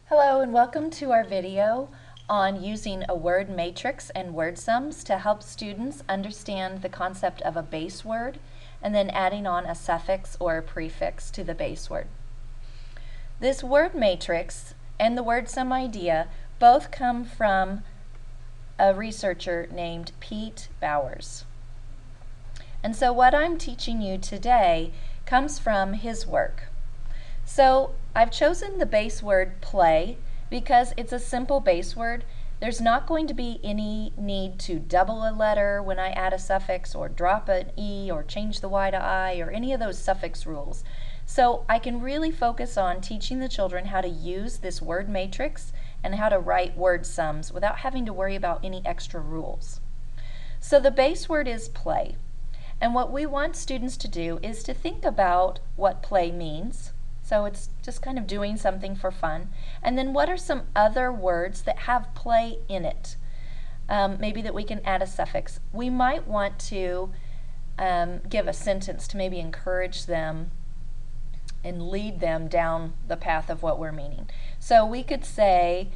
Hello and welcome to our video on using a word matrix and word sums to help students understand the concept of a base word and then adding on a suffix or a prefix to the base word. This word matrix and the word sum idea both come from a researcher named Pete Bowers. And so what I'm teaching you today comes from his work. So I've chosen the base word play because it's a simple base word. There's not going to be any need to double a letter when I add a suffix or drop an E or change the Y to I or any of those suffix rules. So I can really focus on teaching the children how to use this word matrix and how to write word sums without having to worry about any extra rules. So the base word is play. And what we want students to do is to think about what play means. So it's just kind of doing something for fun. And then what are some other words that have play in it? Maybe that we can add a suffix. We might want to give a sentence to maybe encourage them and lead them down the path of what we're meaning. So we could say,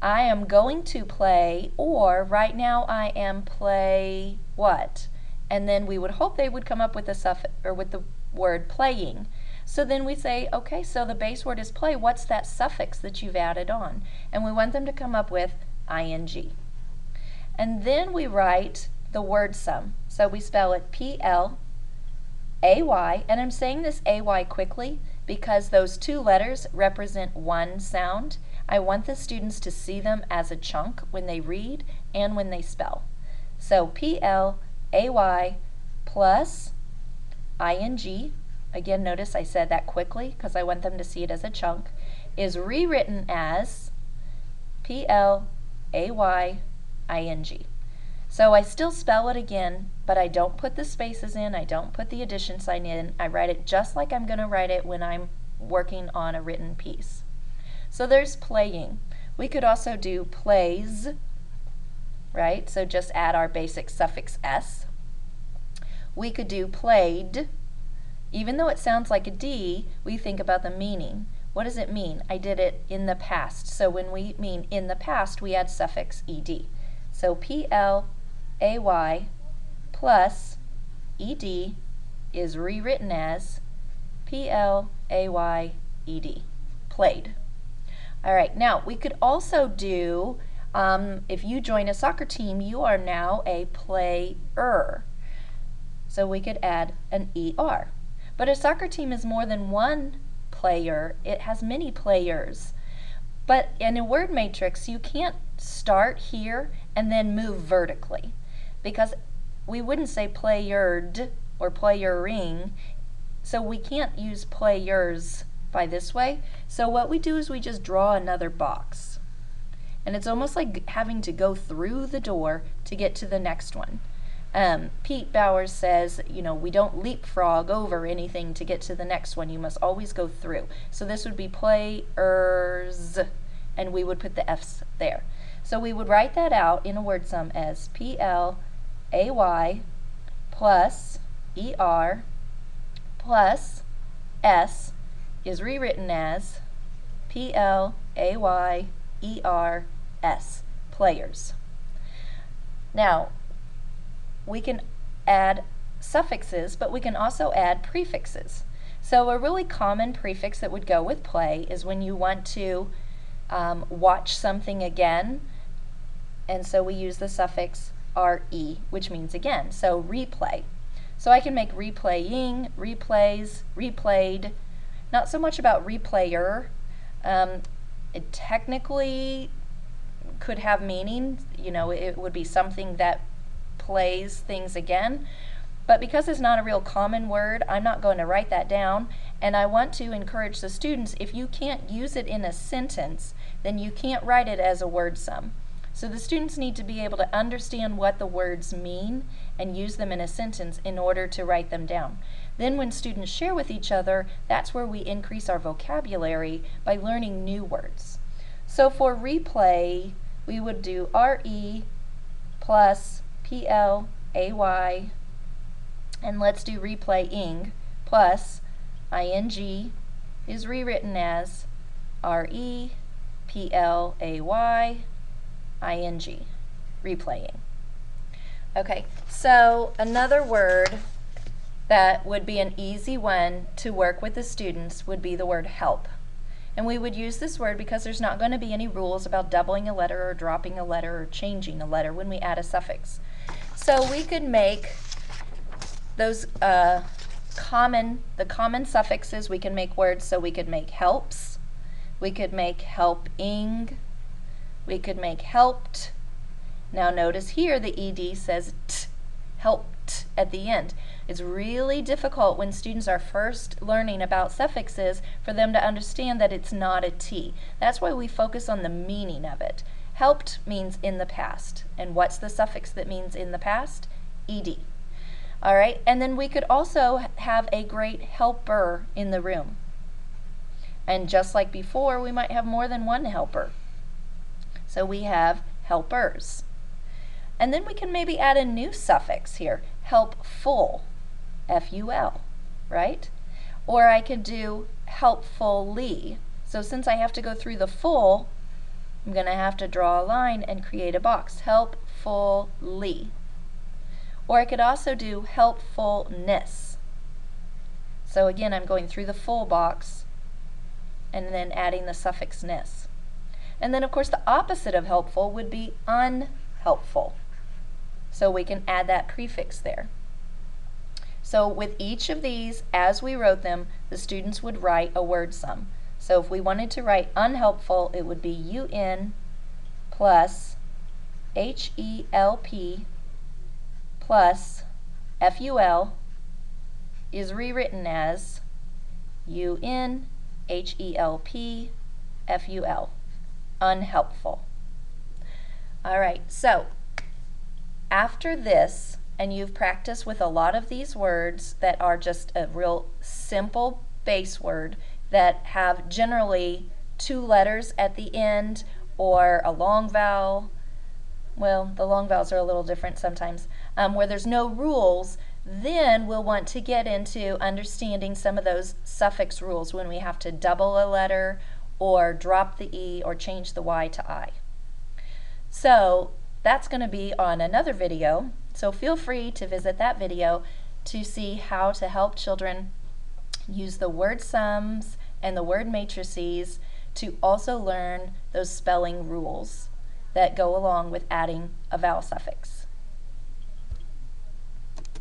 I am going to play, or right now I am play what? And then we would hope they would come up with a suffix or with the word playing. So then we say, okay, so the base word is play. What's that suffix that you've added on? And we want them to come up with ing. And then we write the word sum. So we spell it P-L-A-Y, and I'm saying this A-Y quickly because those two letters represent one sound. I want the students to see them as a chunk when they read and when they spell. So P-L-A-Y plus ing, again, notice I said that quickly because I want them to see it as a chunk, is rewritten as P-L-A-Y-I-N-G. So I still spell it again, but I don't put the spaces in, I don't put the addition sign in, I write it just like I'm going to write it when I'm working on a written piece. So there's playing. We could also do plays, right? So just add our basic suffix S. We could do played. Even though it sounds like a D, we think about the meaning. What does it mean? I did it in the past. So when we mean in the past, we add suffix ed. So P-L-A-Y plus ed is rewritten as P-L-A-Y-E-D, played. All right, now we could also do, if you join a soccer team, you are now a player. So we could add an ER. But a soccer team is more than one player. It has many players. But in a word matrix, you can't start here and then move vertically because we wouldn't say playered or playering, so we can't use players by this way. So what we do is we just draw another box. And it's almost like having to go through the door to get to the next one. Pete Bowers says, you know, we don't leapfrog over anything to get to the next one. You must always go through. So this would be players, and we would put the F's there. So we would write that out in a word sum as P-L-A-Y plus E-R plus S is rewritten as P-L-A-Y-E-R-S, players. Now, we can add suffixes, but we can also add prefixes. So a really common prefix that would go with play is when you want to watch something again, and so we use the suffix re, which means again, so replay. So I can make replaying, replays, replayed. Not so much about replayer. It technically could have meaning, you know, it would be something that plays things again, but because it's not a real common word, I'm not going to write that down, and I want to encourage the students, if you can't use it in a sentence, then you can't write it as a word sum. So the students need to be able to understand what the words mean and use them in a sentence in order to write them down. Then when students share with each other, that's where we increase our vocabulary by learning new words. So for replay, we would do RE plus P-L-A-Y, and let's do replaying plus ing is rewritten as P-L-A-Y-I-N-G, replaying. Okay, so another word that would be an easy one to work with the students would be the word help. And we would use this word because there's not going to be any rules about doubling a letter or dropping a letter or changing a letter when we add a suffix. So we could make those common suffixes. We can make words, so we could make helps, we could make helping, we could make helped. Now notice here the ed says t, helped at the end. It's really difficult when students are first learning about suffixes for them to understand that it's not a T. That's why we focus on the meaning of it. Helped means in the past. And what's the suffix that means in the past? Ed. All right, and then we could also have a great helper in the room. And just like before, we might have more than one helper. So we have helpers. And then we can maybe add a new suffix here, helpful, F-U-L, right? Or I could do helpfully. So since I have to go through the full, I'm going to have to draw a line and create a box, helpfully. Or I could also do helpfulness. So again, I'm going through the full box and then adding the suffix ness. And then of course the opposite of helpful would be unhelpful. So we can add that prefix there. So with each of these, as we wrote them, the students would write a word sum. So if we wanted to write unhelpful, it would be UN plus HELP plus FUL is rewritten as UN HELP FUL, unhelpful. All right, so after this, and you've practiced with a lot of these words that are just a real simple base word that have generally 2 letters at the end or a long vowel. Well, the long vowels are a little different sometimes, where there's no rules, then we'll want to get into understanding some of those suffix rules when we have to double a letter or drop the E or change the Y to I. So that's going to be on another video, so feel free to visit that video to see how to help children use the word sums and the word matrices to also learn those spelling rules that go along with adding a vowel suffix.